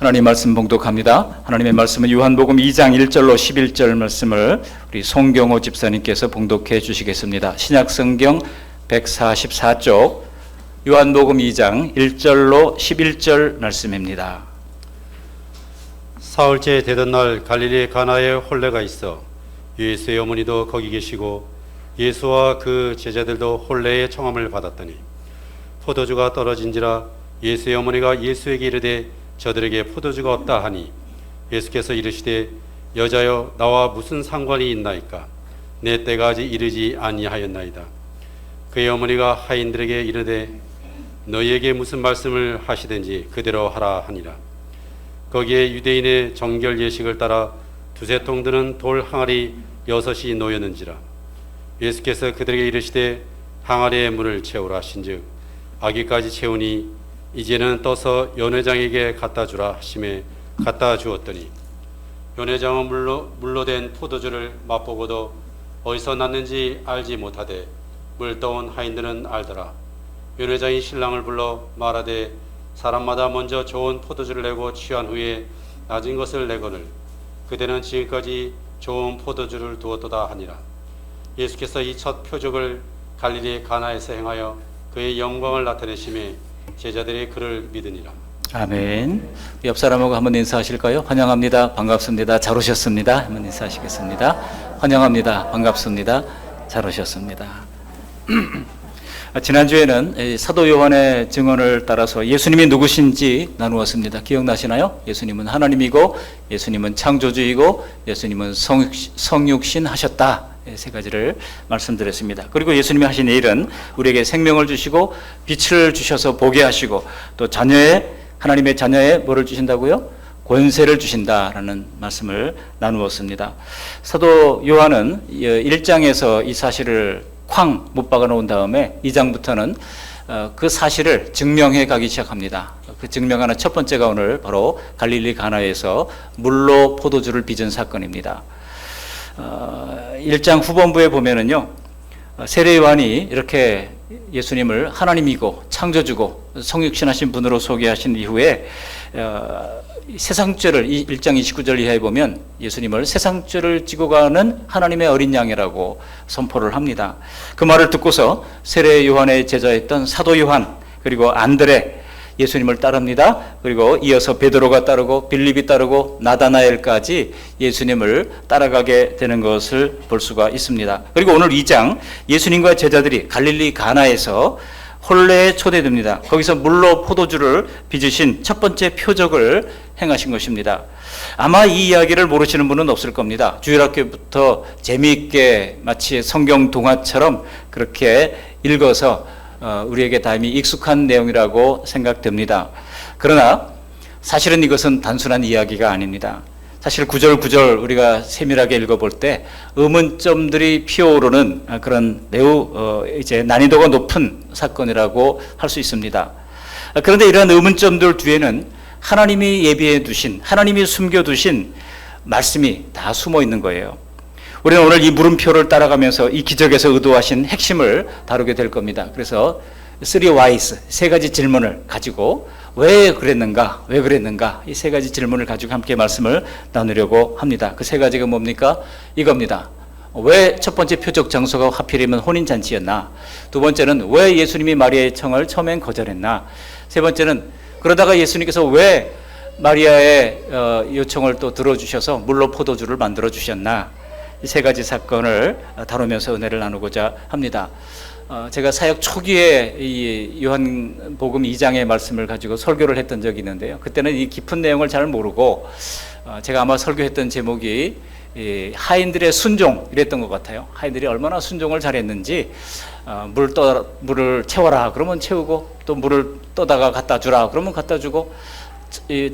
하나님 말씀 봉독합니다. 하나님의 말씀은 요한복음 2장 1절로 11절 말씀을 우리 송경호 집사님께서 봉독해 주시겠습니다. 신약성경 144쪽 요한복음 2장 1절로 11절 말씀입니다. 사흘째 되던 날 갈릴리 가나에 혼례가 있어 예수의 어머니도 거기 계시고 예수와 그 제자들도 혼례의 청함을 받았더니 포도주가 떨어진지라 예수의 어머니가 예수에게 이르되 저들에게 포도주가 없다 하니 예수께서 이르시되 여자여 나와 무슨 상관이 있나이까 내 때가 아직 이르지 아니하였나이다. 그의 어머니가 하인들에게 이르되 너희에게 무슨 말씀을 하시든지 그대로 하라 하니라. 거기에 유대인의 정결 예식을 따라 두세 통 드는 돌 항아리 6이 놓였는지라. 예수께서 그들에게 이르시되 항아리에 물을 채우라 하신즉 아기까지 채우니 이제는 떠서 연회장에게 갖다 주라 하심에 갖다 주었더니 연회장은 물로 된 포도주를 맛보고도 어디서 났는지 알지 못하되 물 떠온 하인들은 알더라. 연회장이 신랑을 불러 말하되 사람마다 먼저 좋은 포도주를 내고 취한 후에 낮은 것을 내거늘 그대는 지금까지 좋은 포도주를 두었도다 하니라. 예수께서 이 첫 표적을 갈릴리 가나에서 행하여 그의 영광을 나타내심에 제자들이 그를 믿으니라. 아멘. 옆 사람하고 한번 인사하실까요? 환영합니다. 반갑습니다. 잘 오셨습니다. 한번 인사하시겠습니다. 환영합니다. 반갑습니다. 잘 오셨습니다. 지난주에는 사도 요한의 증언을 따라서 예수님이 누구신지 나누었습니다. 기억나시나요? 예수님은 하나님이고 예수님은 창조주이고 예수님은 성육신 하셨다. 세 가지를 말씀드렸습니다. 그리고 예수님이 하신 일은 우리에게 생명을 주시고 빛을 주셔서 보게 하시고 또 하나님의 자녀에 뭐를 주신다고요? 권세를 주신다라는 말씀을 나누었습니다. 사도 요한은 1장에서 이 사실을 쾅 못 박아 놓은 다음에 2장부터는 그 사실을 증명해 가기 시작합니다. 그 증명하는 첫 번째가 오늘 바로 갈릴리 가나에서 물로 포도주를 빚은 사건입니다. 1장 후반부에 보면은요, 세례 요한이 이렇게 예수님을 하나님이고 창조주고 성육신하신 분으로 소개하신 이후에 세상죄를 1장 29절 이하에 보면 예수님을 세상죄를 지고 가는 하나님의 어린 양이라고 선포를 합니다. 그 말을 듣고서 세례 요한의 제자였던 사도 요한 그리고 안드레 예수님을 따릅니다. 그리고 이어서 베드로가 따르고 빌립이 따르고 나다나엘까지 예수님을 따라가게 되는 것을 볼 수가 있습니다. 그리고 오늘 2장 예수님과 제자들이 갈릴리 가나에서 혼례에 초대됩니다. 거기서 물로 포도주를 빚으신 첫 번째 표적을 행하신 것입니다. 아마 이 이야기를 모르시는 분은 없을 겁니다. 주일학교부터 재미있게 마치 성경 동화처럼 그렇게 읽어서 우리에게 다 이미 익숙한 내용이라고 생각됩니다. 그러나 사실은 이것은 단순한 이야기가 아닙니다. 사실 구절구절 우리가 세밀하게 읽어볼 때 의문점들이 피어오르는 그런 매우 이제 난이도가 높은 사건이라고 할 수 있습니다. 그런데 이러한 의문점들 뒤에는 하나님이 예비해 두신, 하나님이 숨겨두신 말씀이 다 숨어 있는 거예요. 우리는 오늘 이 물음표를 따라가면서 이 기적에서 의도하신 핵심을 다루게 될 겁니다. 그래서 3Whys, 세 가지 질문을 가지고 왜 그랬는가 이 세 가지 질문을 가지고 함께 말씀을 나누려고 합니다. 그 세 가지가 뭡니까? 이겁니다. 왜 첫 번째 표적 장소가 하필이면 혼인잔치였나? 두 번째는 왜 예수님이 마리아의 청을 처음엔 거절했나? 세 번째는 그러다가 예수님께서 왜 마리아의 요청을 또 들어주셔서 물로 포도주를 만들어 주셨나? 이 세 가지 사건을 다루면서 은혜를 나누고자 합니다. 제가 사역 초기에 이 요한복음 2장의 말씀을 가지고 설교를 했던 적이 있는데요. 그때는 이 깊은 내용을 잘 모르고 제가 아마 설교했던 제목이 하인들의 순종 이랬던 것 같아요. 하인들이 얼마나 순종을 잘했는지 물을 채워라 그러면 채우고 또 물을 떠다가 갖다 주라 그러면 갖다 주고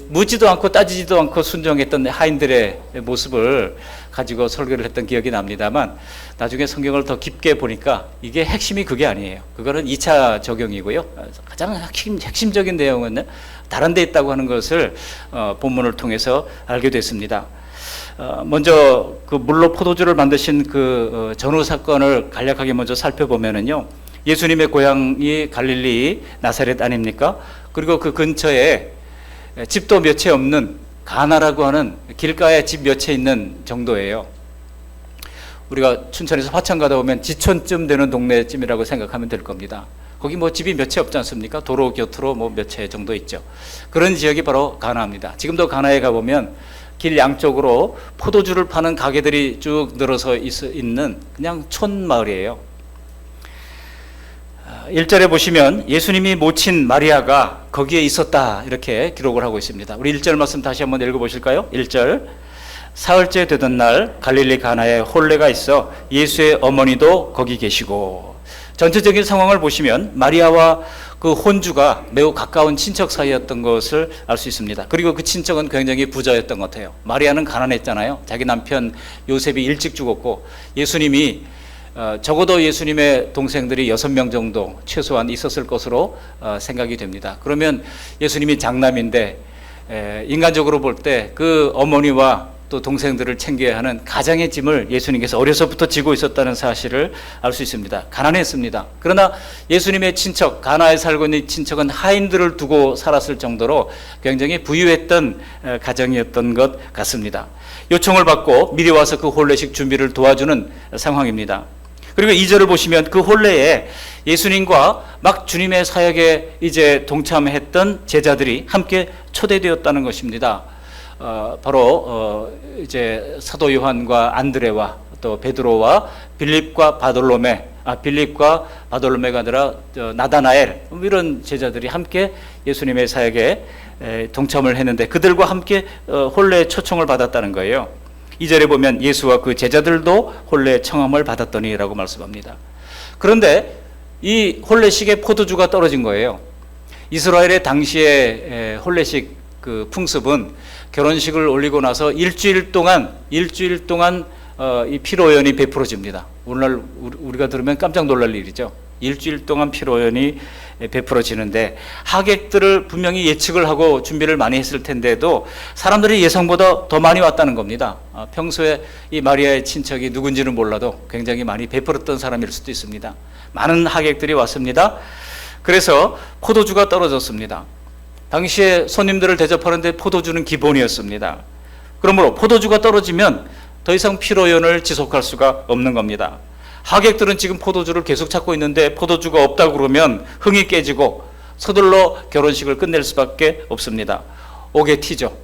묻지도 않고 따지지도 않고 순종했던 하인들의 모습을 가지고 설교를 했던 기억이 납니다만 나중에 성경을 더 깊게 보니까 이게 핵심이 그게 아니에요. 그거는 2차 적용이고요. 가장 핵심적인 내용은 다른 데 있다고 하는 것을 본문을 통해서 알게 됐습니다. 먼저 그 물로 포도주를 만드신 그 전후 사건을 간략하게 먼저 살펴보면은요. 예수님의 고향이 갈릴리 나사렛 아닙니까? 그리고 그 근처에 집도 몇 채 없는 가나라고 하는 길가에 집 몇 채 있는 정도예요. 우리가 춘천에서 화천 가다 보면 지천쯤 되는 동네쯤이라고 생각하면 될 겁니다. 거기 뭐 집이 몇 채 없지 않습니까? 도로 곁으로 뭐 몇 채 정도 있죠. 그런 지역이 바로 가나입니다. 지금도 가나에 가보면 길 양쪽으로 포도주를 파는 가게들이 쭉 늘어서 있는 그냥 촌마을이에요. 1절에 보시면 예수님이 모친 마리아가 거기에 있었다 이렇게 기록을 하고 있습니다. 우리 1절 말씀 다시 한번 읽어보실까요? 1절 사흘째 되던 날 갈릴리 가나에 혼례가 있어 예수의 어머니도 거기 계시고. 전체적인 상황을 보시면 마리아와 그 혼주가 매우 가까운 친척 사이였던 것을 알 수 있습니다. 그리고 그 친척은 굉장히 부자였던 것 같아요. 마리아는 가난했잖아요. 자기 남편 요셉이 일찍 죽었고 예수님이 적어도 예수님의 동생들이 6명 정도 최소한 있었을 것으로 생각이 됩니다. 그러면 예수님이 장남인데 인간적으로 볼 때 그 어머니와 또 동생들을 챙겨야 하는 가장의 짐을 예수님께서 어려서부터 지고 있었다는 사실을 알 수 있습니다. 가난했습니다. 그러나 예수님의 친척, 가나에 살고 있는 친척은 하인들을 두고 살았을 정도로 굉장히 부유했던 가정이었던 것 같습니다. 요청을 받고 미리 와서 그 혼례식 준비를 도와주는 상황입니다. 그리고 2절을 보시면 그 혼례에 예수님과 막 주님의 사역에 이제 동참했던 제자들이 함께 초대되었다는 것입니다. 바로 이제 사도 요한과 안드레와 또 베드로와 빌립과 바돌로메가 아니라 나다나엘 이런 제자들이 함께 예수님의 사역에 동참을 했는데 그들과 함께 혼례 초청을 받았다는 거예요. 2절에 보면 예수와 그 제자들도 혼례 청함을 받았더니라고 말씀합니다. 그런데 이 혼례식에 포도주가 떨어진 거예요. 이스라엘의 당시의 혼례식 그 풍습은 결혼식을 올리고 나서 일주일 동안 이 피로연이 베풀어집니다. 오늘날 우리가 들으면 깜짝 놀랄 일이죠. 일주일 동안 피로연이 베풀어지는데 하객들을 분명히 예측을 하고 준비를 많이 했을 텐데도 사람들이 예상보다 더 많이 왔다는 겁니다. 평소에 이 마리아의 친척이 누군지는 몰라도 굉장히 많이 베풀었던 사람일 수도 있습니다. 많은 하객들이 왔습니다. 그래서 포도주가 떨어졌습니다. 당시에 손님들을 대접하는데 포도주는 기본이었습니다. 그러므로 포도주가 떨어지면 더 이상 피로연을 지속할 수가 없는 겁니다. 하객들은 지금 포도주를 계속 찾고 있는데 포도주가 없다고 그러면 흥이 깨지고 서둘러 결혼식을 끝낼 수밖에 없습니다. 오게티죠.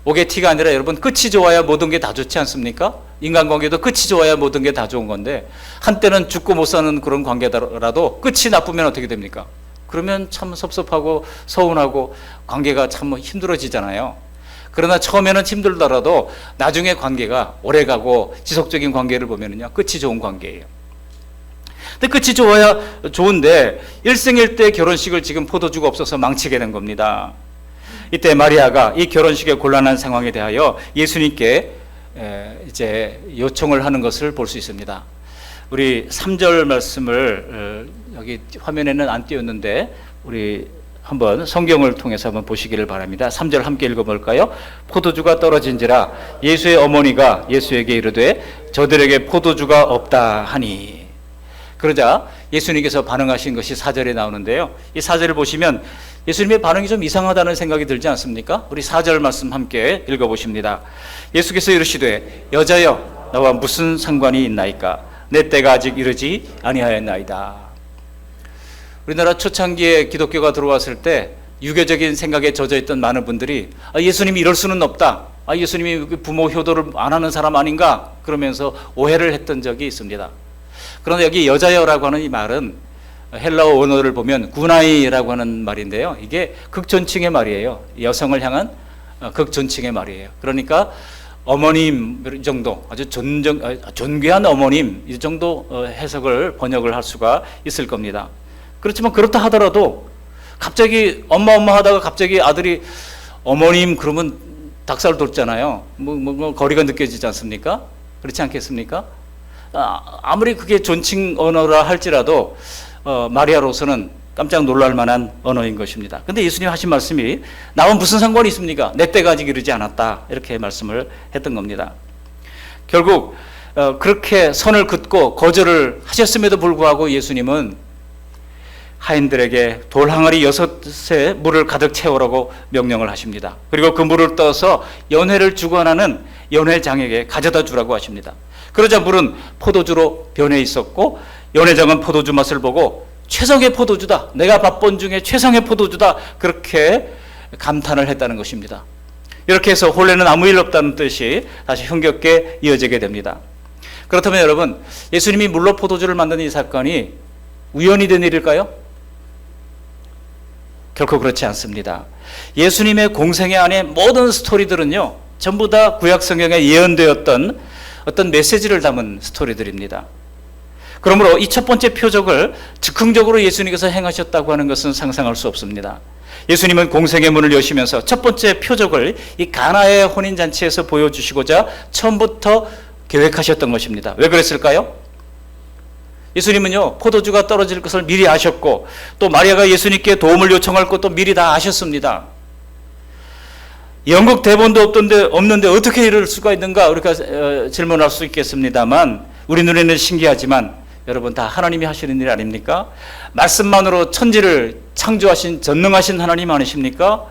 오게티가 아니라 여러분 끝이 좋아야 모든 게 다 좋지 않습니까? 인간관계도 끝이 좋아야 모든 게 다 좋은 건데 한때는 죽고 못 사는 그런 관계라도 끝이 나쁘면 어떻게 됩니까? 그러면 참 섭섭하고 서운하고 관계가 참 힘들어지잖아요. 그러나 처음에는 힘들더라도 나중에 관계가 오래가고 지속적인 관계를 보면은요 끝이 좋은 관계예요. 근데 끝이 좋아야 좋은데 일생일대 결혼식을 지금 포도주가 없어서 망치게 된 겁니다. 이때 마리아가 이 결혼식의 곤란한 상황에 대하여 예수님께 이제 요청을 하는 것을 볼 수 있습니다. 우리 3절 말씀을 여기 화면에는 안 띄웠는데 우리 한번 성경을 통해서 한번 보시기를 바랍니다. 3절 함께 읽어볼까요? 포도주가 떨어진지라 예수의 어머니가 예수에게 이르되 저들에게 포도주가 없다 하니. 그러자 예수님께서 반응하신 것이 4절에 나오는데요. 이 4절을 보시면 예수님의 반응이 좀 이상하다는 생각이 들지 않습니까? 우리 4절 말씀 함께 읽어보십니다. 예수께서 이르시되 여자여 나와 무슨 상관이 있나이까? 내 때가 아직 이르지 아니하였나이다. 우리나라 초창기에 기독교가 들어왔을 때 유교적인 생각에 젖어있던 많은 분들이 예수님이 이럴 수는 없다. 예수님이 부모 효도를 안 하는 사람 아닌가? 그러면서 오해를 했던 적이 있습니다. 그런데 여기 여자여라고 하는 이 말은 헬라어 원어를 보면 구나이라고 하는 말인데요. 이게 극존칭의 말이에요. 여성을 향한 극존칭의 말이에요. 그러니까 어머님 이 정도 아주 존귀한 어머님 이 정도 해석을 번역을 할 수가 있을 겁니다. 그렇지만 그렇다 하더라도 갑자기 엄마 하다가 갑자기 아들이 어머님 그러면 닭살 돋잖아요. 뭐 거리가 느껴지지 않습니까? 그렇지 않겠습니까? 아무리 그게 존칭 언어라 할지라도 마리아로서는 깜짝 놀랄 만한 언어인 것입니다. 근데 예수님 하신 말씀이 나와 무슨 상관이 있습니까? 내 때가 아직 이르지 않았다. 이렇게 말씀을 했던 겁니다. 결국 그렇게 선을 긋고 거절을 하셨음에도 불구하고 예수님은 하인들에게 돌 항아리 6에 물을 가득 채우라고 명령을 하십니다. 그리고 그 물을 떠서 연회를 주관하는 연회장에게 가져다 주라고 하십니다. 그러자 물은 포도주로 변해 있었고 연회장은 포도주 맛을 보고 최상의 포도주다, 내가 맛본 중에 최상의 포도주다, 그렇게 감탄을 했다는 것입니다. 이렇게 해서 혼례는 아무 일 없다는 뜻이 다시 흥겹게 이어지게 됩니다. 그렇다면 여러분, 예수님이 물로 포도주를 만든 이 사건이 우연히 된 일일까요? 결코 그렇지 않습니다. 예수님의 공생애 안에 모든 스토리들은요, 전부 다 구약 성경에 예언되었던 어떤 메시지를 담은 스토리들입니다. 그러므로 이 첫 번째 표적을 즉흥적으로 예수님께서 행하셨다고 하는 것은 상상할 수 없습니다. 예수님은 공생의 문을 여시면서 첫 번째 표적을 이 가나의 혼인잔치에서 보여주시고자 처음부터 계획하셨던 것입니다. 왜 그랬을까요? 예수님은요, 포도주가 떨어질 것을 미리 아셨고 또 마리아가 예수님께 도움을 요청할 것도 미리 다 아셨습니다. 연극 대본도 없는데 어떻게 이럴 수가 있는가 우리가 질문할 수 있겠습니다만, 우리 눈에는 신기하지만 여러분, 다 하나님이 하시는 일 아닙니까? 말씀만으로 천지를 창조하신 전능하신 하나님 아니십니까?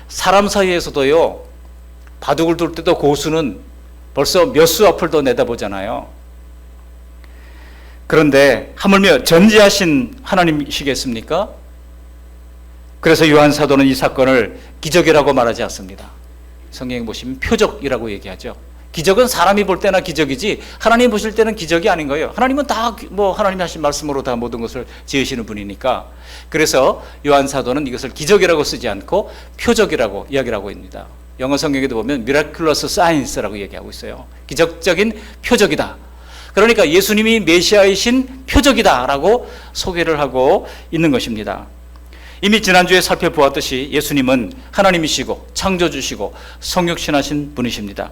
사람 사이에서도요, 바둑을 둘 때도 고수는 벌써 몇 수 앞을 더 내다보잖아요. 그런데 하물며 전지하신 하나님이시겠습니까? 그래서 요한 사도는 이 사건을 기적이라고 말하지 않습니다. 성경에 보시면 표적이라고 얘기하죠. 기적은 사람이 볼 때나 기적이지 하나님 보실 때는 기적이 아닌 거예요. 하나님은 다 하나님이 하신 말씀으로 다 모든 것을 지으시는 분이니까. 그래서 요한 사도는 이것을 기적이라고 쓰지 않고 표적이라고 이야기를 하고 있습니다. 영어 성경에도 보면 miraculous signs라고 얘기하고 있어요. 기적적인 표적이다. 그러니까 예수님이 메시아이신 표적이다라고 소개를 하고 있는 것입니다. 이미 지난주에 살펴보았듯이 예수님은 하나님이시고 창조주시고 성육신하신 분이십니다.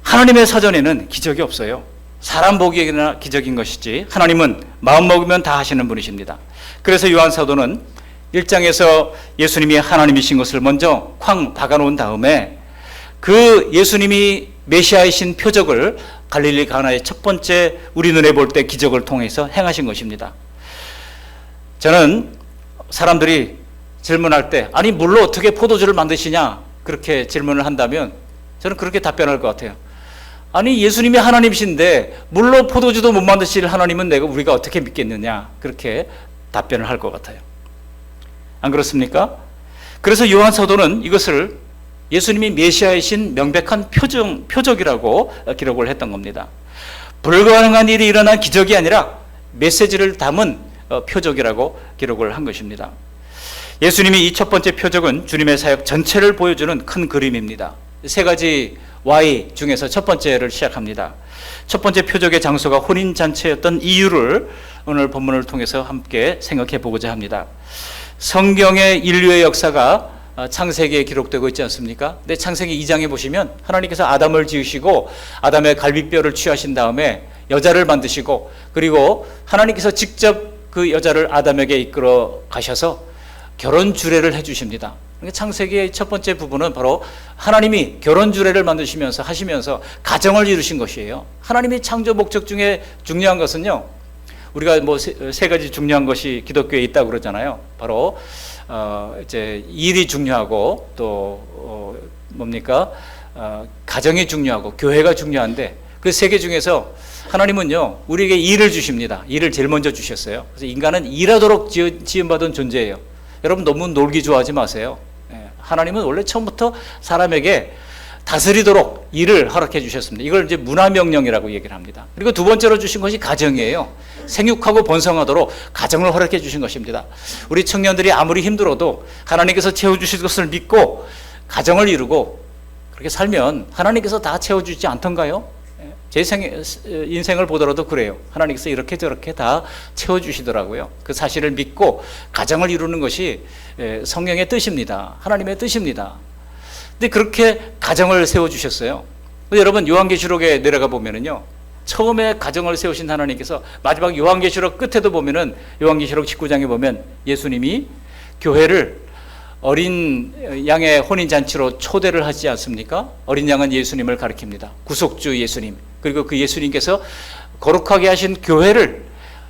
하나님의 사전에는 기적이 없어요. 사람 보기에나 기적인 것이지 하나님은 마음 먹으면 다 하시는 분이십니다. 그래서 요한 사도는 1장에서 예수님이 하나님이신 것을 먼저 쾅 박아놓은 다음에 그 예수님이 메시아이신 표적을 갈릴리 가나의 첫 번째 우리 눈에 볼 때 기적을 통해서 행하신 것입니다. 저는 사람들이 질문할 때 아니 물로 어떻게 포도주를 만드시냐 그렇게 질문을 한다면 저는 그렇게 답변할 것 같아요. 아니 예수님이 하나님이신데 물로 포도주도 못 만드실 하나님은 우리가 어떻게 믿겠느냐 그렇게 답변을 할 것 같아요. 안 그렇습니까? 그래서 요한 사도는 이것을 예수님이 메시아이신 명백한 표적이라고 기록을 했던 겁니다. 불가능한 일이 일어난 기적이 아니라 메시지를 담은 표적이라고 기록을 한 것입니다. 예수님이 이 첫 번째 표적은 주님의 사역 전체를 보여주는 큰 그림입니다. 세 가지 Y 중에서 첫 번째를 시작합니다. 첫 번째 표적의 장소가 혼인잔치였던 이유를 오늘 본문을 통해서 함께 생각해 보고자 합니다. 성경의 인류의 역사가 창세기에 기록되고 있지 않습니까? 근데 창세기 2장에 보시면 하나님께서 아담을 지으시고 아담의 갈비뼈를 취하신 다음에 여자를 만드시고 그리고 하나님께서 직접 그 여자를 아담에게 이끌어 가셔서 결혼 주례를 해주십니다. 창세기의 첫 번째 부분은 바로 하나님이 결혼 주례를 만드시면서 하시면서 가정을 이루신 것이에요. 하나님의 창조 목적 중에 중요한 것은요, 우리가 세 가지 중요한 것이 기독교에 있다고 그러잖아요. 바로 이제 일이 중요하고 또 뭡니까? 가정이 중요하고 교회가 중요한데 그 세 개 중에서 하나님은요 우리에게 일을 주십니다. 일을 제일 먼저 주셨어요. 그래서 인간은 일하도록 지음받은 존재예요. 여러분 너무 놀기 좋아하지 마세요. 하나님은 원래 처음부터 사람에게 다스리도록 일을 허락해 주셨습니다. 이걸 이제 문화명령이라고 얘기를 합니다. 그리고 두 번째로 주신 것이 가정이에요. 생육하고 번성하도록 가정을 허락해 주신 것입니다. 우리 청년들이 아무리 힘들어도 하나님께서 채워주실 것을 믿고 가정을 이루고 그렇게 살면 하나님께서 다 채워주지 않던가요? 제 인생을 보더라도 그래요. 하나님께서 이렇게 저렇게 다 채워주시더라고요. 그 사실을 믿고 가정을 이루는 것이 성령의 뜻입니다. 하나님의 뜻입니다. 근데 그렇게 가정을 세워주셨어요. 여러분 요한계시록에 내려가 보면은요, 처음에 가정을 세우신 하나님께서 마지막 요한계시록 끝에도 보면은 요한계시록 19장에 보면 예수님이 교회를 어린 양의 혼인잔치로 초대를 하지 않습니까? 어린 양은 예수님을 가리킵니다. 구속주 예수님. 그리고 그 예수님께서 거룩하게 하신 교회를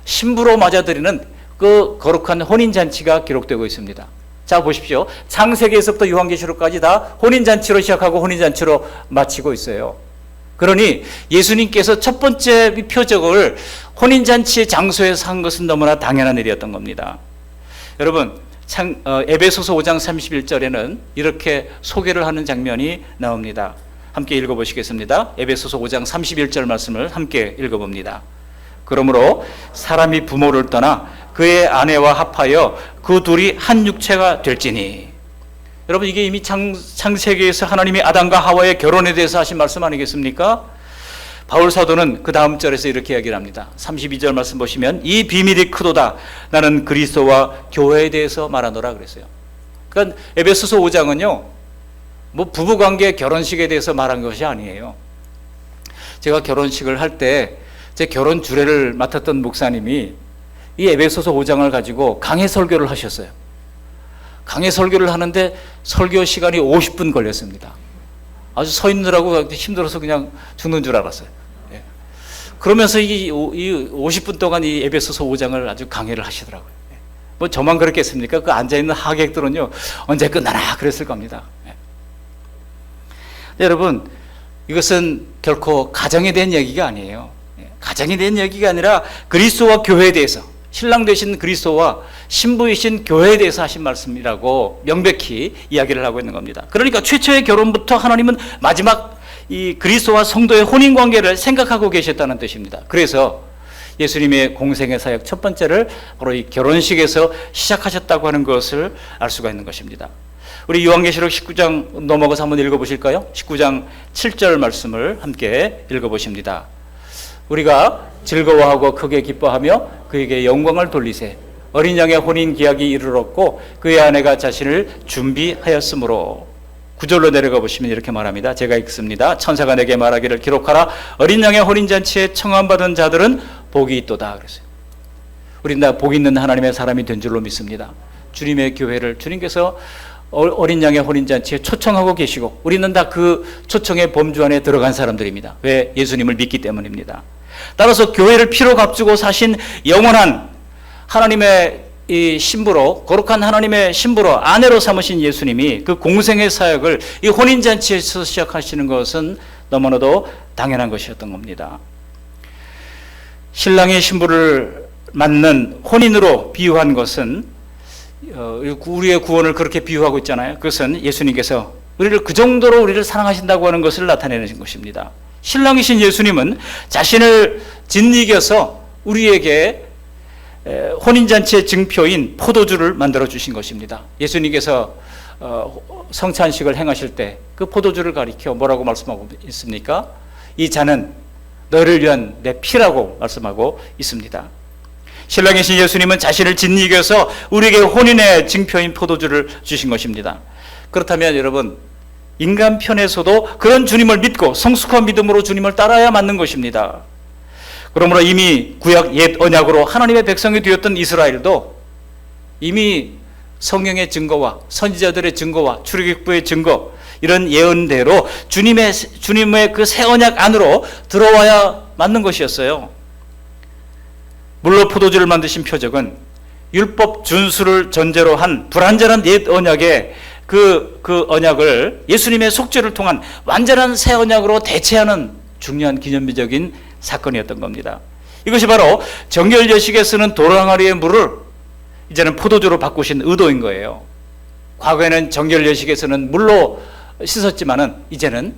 신부로 맞아들이는 그 거룩한 혼인잔치가 기록되고 있습니다. 자, 보십시오. 창세기에서부터 요한계시록까지 다 혼인잔치로 시작하고 혼인잔치로 마치고 있어요. 그러니 예수님께서 첫 번째 표적을 혼인잔치의 장소에서 한 것은 너무나 당연한 일이었던 겁니다. 여러분, 에베소서 5장 31절에는 이렇게 소개를 하는 장면이 나옵니다. 함께 읽어보시겠습니다. 에베소서 5장 31절 말씀을 함께 읽어봅니다. 그러므로 사람이 부모를 떠나 그의 아내와 합하여 그 둘이 한 육체가 될지니. 여러분, 이게 이미 창세기에서 하나님이 아담과 하와의 결혼에 대해서 하신 말씀 아니겠습니까? 바울 사도는 그 다음 절에서 이렇게 이야기를 합니다. 32절 말씀 보시면 이 비밀이 크도다. 나는 그리스도와 교회에 대해서 말하노라 그랬어요. 그러니까 에베소서 5장은요, 뭐 부부관계 결혼식에 대해서 말한 것이 아니에요. 제가 결혼식을 할 때 제 결혼 주례를 맡았던 목사님이 이 에베소서 5장을 가지고 강해 설교를 하셨어요. 강해 설교를 하는데 설교 시간이 50분 걸렸습니다. 아주 서 있느라고 힘들어서 그냥 죽는 줄 알았어요. 예. 그러면서 이 50분 동안 이 에베소서 5장을 아주 강해를 하시더라고요. 예. 뭐 저만 그랬겠습니까? 그 앉아있는 하객들은요, 언제 끝나나 그랬을 겁니다. 예. 여러분, 이것은 결코 가정에 대한 얘기가 아니에요. 예. 가정에 대한 얘기가 아니라 그리스도와 교회에 대해서, 신랑 되신 그리스도와 신부이신 교회에 대해서 하신 말씀이라고 명백히 이야기를 하고 있는 겁니다. 그러니까 최초의 결혼부터 하나님은 마지막 이 그리스도와 성도의 혼인관계를 생각하고 계셨다는 뜻입니다. 그래서 예수님의 공생의 사역 첫 번째를 바로 이 결혼식에서 시작하셨다고 하는 것을 알 수가 있는 것입니다. 우리 요한계시록 19장 넘어가서 한번 읽어보실까요? 19장 7절 말씀을 함께 읽어보십니다. 우리가 즐거워하고 크게 기뻐하며 그에게 영광을 돌리세. 어린 양의 혼인 기약이 이르렀고 그의 아내가 자신을 준비하였으므로. 9절로 내려가 보시면 이렇게 말합니다. 제가 읽습니다. 천사가 내게 말하기를 기록하라. 어린 양의 혼인잔치에 청함받은 자들은 복이 있도다 그랬어요. 우리는 다 복 있는 하나님의 사람이 된 줄로 믿습니다. 주님의 교회를 주님께서 어린 양의 혼인잔치에 초청하고 계시고 우리는 다 그 초청의 범주 안에 들어간 사람들입니다. 왜? 예수님을 믿기 때문입니다. 따라서 교회를 피로 값주고 사신 영원한 하나님의 이 신부로, 거룩한 하나님의 신부로 아내로 삼으신 예수님이 그 공생의 사역을 이 혼인잔치에서 시작하시는 것은 너무나도 당연한 것이었던 겁니다. 신랑이 신부를 맞는 혼인으로 비유한 것은 우리의 구원을 그렇게 비유하고 있잖아요. 그것은 예수님께서 우리를 그 정도로 우리를 사랑하신다고 하는 것을 나타내는 것입니다. 신랑이신 예수님은 자신을 짓이겨서 우리에게 혼인잔치의 증표인 포도주를 만들어 주신 것입니다. 예수님께서 성찬식을 행하실 때 그 포도주를 가리켜 뭐라고 말씀하고 있습니까? 이 잔은 너를 위한 내 피라고 말씀하고 있습니다. 신랑이신 예수님은 자신을 짓이겨서 우리에게 혼인의 증표인 포도주를 주신 것입니다. 그렇다면 여러분, 인간 편에서도 그런 주님을 믿고 성숙한 믿음으로 주님을 따라야 맞는 것입니다. 그러므로 이미 구약 옛 언약으로 하나님의 백성이 되었던 이스라엘도 이미 성령의 증거와 선지자들의 증거와 출애굽부의 증거, 이런 예언대로 주님의 그 새 언약 안으로 들어와야 맞는 것이었어요. 물로 포도주를 만드신 표적은 율법 준수를 전제로 한 불완전한 옛 언약의 그 언약을 예수님의 속죄를 통한 완전한 새 언약으로 대체하는 중요한 기념비적인 사건이었던 겁니다. 이것이 바로 정결예식에 쓰는 도랑아리의 물을 이제는 포도주로 바꾸신 의도인 거예요. 과거에는 정결예식에서는 물로 씻었지만은 이제는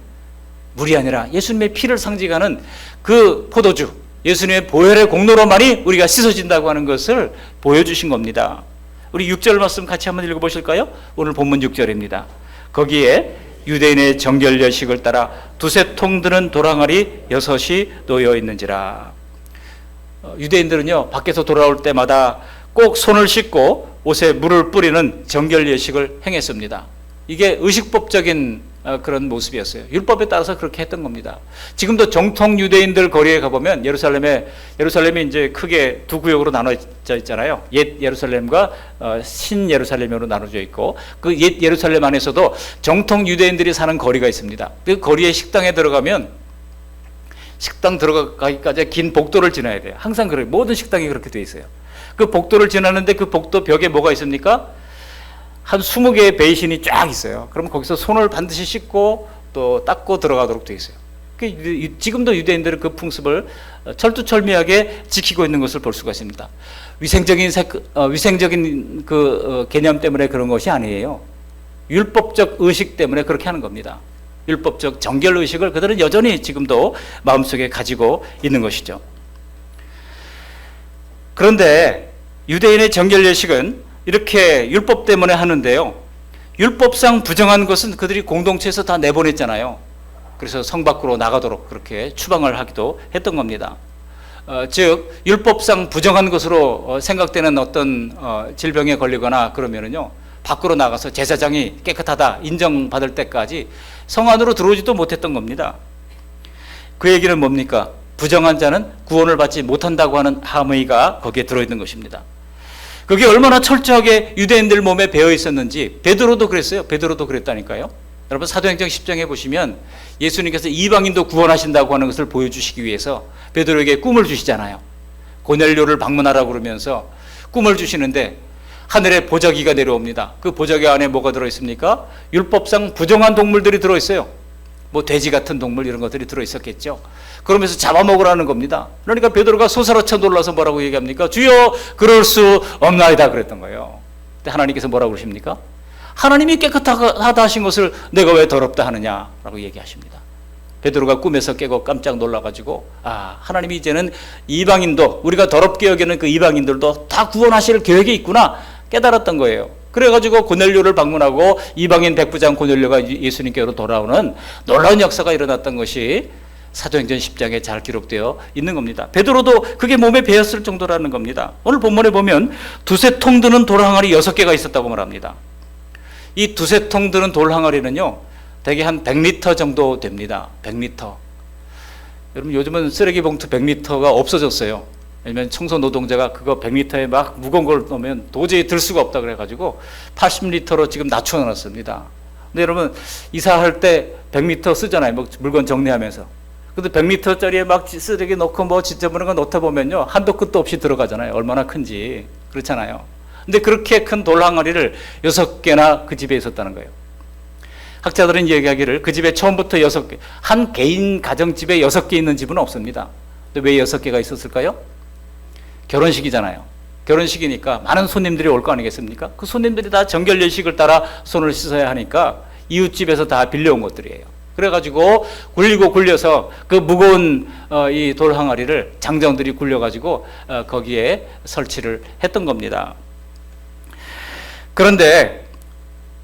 물이 아니라 예수님의 피를 상징하는 그 포도주, 예수님의 보혈의 공로로만이 우리가 씻어진다고 하는 것을 보여주신 겁니다. 우리 6절 말씀 같이 한번 읽어보실까요? 오늘 본문 6절입니다. 거기에 유대인의 정결예식을 따라 두세 통 드는 도랑아리 6이 놓여 있는지라. 유대인들은요, 밖에서 돌아올 때마다 꼭 손을 씻고 옷에 물을 뿌리는 정결예식을 행했습니다. 이게 의식법적인 그런 모습이었어요. 율법에 따라서 그렇게 했던 겁니다. 지금도 정통 유대인들 거리에 가보면 예루살렘이 이제 크게 두 구역으로 나눠져 있잖아요. 옛 예루살렘과 신 예루살렘으로 나눠져 있고, 그 옛 예루살렘 안에서도 정통 유대인들이 사는 거리가 있습니다. 그 거리에 식당에 들어가면 식당 들어가기까지 긴 복도를 지나야 돼요. 항상 그래요. 모든 식당이 그렇게 돼 있어요. 그 복도를 지나는데 그 복도 벽에 뭐가 있습니까? 한 20개의 베이신이 쫙 있어요. 그럼 거기서 손을 반드시 씻고 또 닦고 들어가도록 되어 있어요. 지금도 유대인들은 그 풍습을 철두철미하게 지키고 있는 것을 볼 수가 있습니다. 위생적인 개념 때문에 그런 것이 아니에요. 율법적 의식 때문에 그렇게 하는 겁니다. 율법적 정결 의식을 그들은 여전히 지금도 마음속에 가지고 있는 것이죠. 그런데 유대인의 정결 예식은 이렇게 율법 때문에 하는데요. 율법상 부정한 것은 그들이 공동체에서 다 내보냈잖아요. 그래서 성 밖으로 나가도록 그렇게 추방을 하기도 했던 겁니다. 즉 율법상 부정한 것으로 생각되는 어떤 질병에 걸리거나 그러면은요, 밖으로 나가서 제사장이 깨끗하다 인정받을 때까지 성 안으로 들어오지도 못했던 겁니다. 그 얘기는 뭡니까? 부정한 자는 구원을 받지 못한다고 하는 함의가 거기에 들어있는 것입니다. 그게 얼마나 철저하게 유대인들 몸에 배어 있었는지 베드로도 그랬어요. 베드로도 그랬다니까요. 여러분 사도행전 10장에 보시면 예수님께서 이방인도 구원하신다고 하는 것을 보여주시기 위해서 베드로에게 꿈을 주시잖아요. 고넬료를 방문하라고 그러면서 꿈을 주시는데 하늘에 보자기가 내려옵니다. 그 보자기 안에 뭐가 들어있습니까? 율법상 부정한 동물들이 들어있어요. 뭐 돼지 같은 동물 이런 것들이 들어있었겠죠. 그러면서 잡아먹으라는 겁니다. 그러니까 베드로가 솟아쳐 놀라서 뭐라고 얘기합니까? 주여 그럴 수 없나이다 그랬던 거예요. 근데 하나님께서 뭐라고 그러십니까? 하나님이 깨끗하다 하신 것을 내가 왜 더럽다 하느냐라고 얘기하십니다. 베드로가 꿈에서 깨고 깜짝 놀라가지고 하나님이 이제는 이방인도 우리가 더럽게 여기는 그 이방인들도 다 구원하실 계획이 있구나 깨달았던 거예요. 그래가지고 고넬료를 방문하고 이방인 백부장 고넬료가 예수님께로 돌아오는 놀라운 역사가 일어났던 것이 사도행전 10장에 잘 기록되어 있는 겁니다. 베드로도 그게 몸에 배었을 정도라는 겁니다. 오늘 본문에 보면 두세 통 드는 돌 항아리 6개가 있었다고 말합니다. 이 두세 통 드는 돌 항아리는요 대개 한 100리터 정도 됩니다. 100리터. 여러분 요즘은 쓰레기 봉투 100리터가 없어졌어요. 왜냐면 청소 노동자가 그거 100리터에 막 무거운 걸 넣으면 도저히 들 수가 없다 그래가지고 80리터로 지금 낮춰놨습니다. 근데 여러분 이사할 때 100리터 쓰잖아요. 뭐 물건 정리하면서. 근데 100리터짜리에 막 쓰레기 넣고 뭐 지저분한 거 넣다 보면요 한도 끝도 없이 들어가잖아요. 얼마나 큰지. 그렇잖아요. 근데 그렇게 큰 돌 항아리를 6개나 그 집에 있었다는 거예요. 학자들은 얘기하기를 그 집에 처음부터 6개, 한 개인 가정집에 6개 있는 집은 없습니다. 근데 왜 6개가 있었을까요? 결혼식이잖아요. 결혼식이니까 많은 손님들이 올 거 아니겠습니까? 그 손님들이 다 정결 예식을 따라 손을 씻어야 하니까 이웃집에서 다 빌려온 것들이에요. 그래가지고 굴리고 굴려서 그 무거운 이 돌 항아리를 장정들이 굴려가지고 거기에 설치를 했던 겁니다. 그런데